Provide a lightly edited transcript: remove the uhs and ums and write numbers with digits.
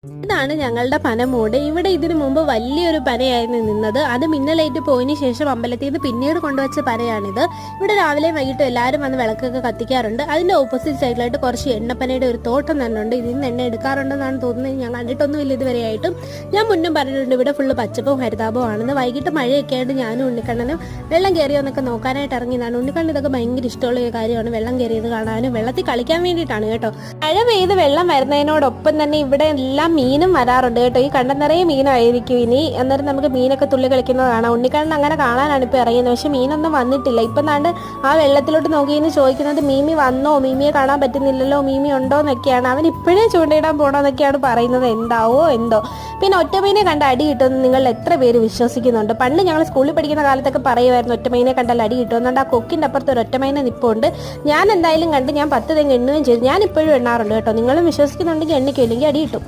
ഇതാണ് ഞങ്ങളുടെ പനമൂട്. ഇവിടെ ഇതിനു മുമ്പ് വലിയൊരു പനയായിരുന്നു നിന്നത്. അത് മിന്നലേറ്റ് പോയതിനു ശേഷം അമ്പലത്തിൽ നിന്ന് പിന്നീട് കൊണ്ടുവച്ച പനയാണിത്. ഇവിടെ രാവിലെയും വൈകിട്ടും എല്ലാവരും വന്ന് വിളക്കൊക്കെ കത്തിക്കാറുണ്ട്. അതിന്റെ ഓപ്പോസിറ്റ് സൈഡിലായിട്ട് കുറച്ച് എണ്ണപ്പനയുടെ ഒരു തോട്ടം തന്നെ ഉണ്ട്. ഇതിൽ നിന്ന് എണ്ണ എടുക്കാറുണ്ടെന്നാണ് തോന്നുന്നത്. ഞാൻ കണ്ടിട്ടൊന്നുമില്ല ഇതുവരെയായിട്ടും. ഞാൻ മുന്നും പറഞ്ഞിട്ടുണ്ട് ഇവിടെ ഫുള്ള് പച്ചപ്പും ഹരിതാപവും ആണെന്ന്. വൈകിട്ട് മഴയൊക്കെ ആയിട്ട് ഞാനും ഉണ്ണിക്കണ്ണനും വെള്ളം കയറിയോന്നൊക്കെ നോക്കാനായിട്ട് ഇറങ്ങിയതാണ്. ഉണ്ണിക്കണ്ണൻ ഇതൊക്കെ ഭയങ്കര ഇഷ്ടമുള്ള ഒരു കാര്യമാണ്, വെള്ളം കയറിയത് കാണാനും വെള്ളത്തിൽ കളിക്കാൻ വേണ്ടിയിട്ടാണ് കേട്ടോ. മഴ പെയ്ത് വെള്ളം വരുന്നതിനോടൊപ്പം തന്നെ ഇവിടെ എല്ലാം മീനും വരാറുണ്ട് കേട്ടോ. ഈ കണ്ട നിറയെ മീനായിരിക്കും ഇനി. അന്നേരം നമുക്ക് മീനൊക്കെ തുള്ളി കളിക്കുന്നത് കാണാം. ഉണ്ണിക്കണ്ണൻ അങ്ങനെ കാണാനാണ് ഇപ്പോൾ ഇറങ്ങിയത്. പക്ഷെ മീനൊന്നും വന്നിട്ടില്ല. ഇപ്പം നാണ്ട് ആ വെള്ളത്തിലോട്ട് നോക്കിയെന്ന് ചോദിക്കുന്നത് മീമി വന്നോ, മീമിയെ കാണാൻ പറ്റുന്നില്ലല്ലോ, മീമി ഉണ്ടോ എന്നൊക്കെയാണ്. അവൻ ഇപ്പോഴേ ചൂണ്ടയിടാൻ പോകണമെന്നൊക്കെയാണ് പറയുന്നത്. എന്താവോ എന്തോ. പിന്നെ ഒറ്റമീനെ കണ്ട അടി കിട്ടുമെന്ന് നിങ്ങൾ എത്ര പേര് വിശ്വസിക്കുന്നുണ്ട്? പണ്ട് ഞങ്ങൾ സ്കൂളിൽ പഠിക്കുന്ന കാലത്തൊക്കെ പറയുമായിരുന്നു ഒറ്റമീനെ കണ്ടാൽ അടി കിട്ടുമെന്നുണ്ട്. ആ കൊക്കിൻ്റെ അപ്പുറത്ത് ഒരു ഒറ്റമീനെ നിൽപ്പുണ്ട്. ഞാൻ എന്തായാലും കണ്ട് ഞാൻ 10 തെങ്ങ് എണ്ണുകയും ചെയ്തു. ഞാൻ ഇപ്പോഴും എണ്ണാറുണ്ട് കേട്ടോ. നിങ്ങളും വിശ്വസിക്കുന്നുണ്ടെങ്കിൽ എണ്ണിക്കും, ഇല്ലെങ്കിൽ അടി കിട്ടും.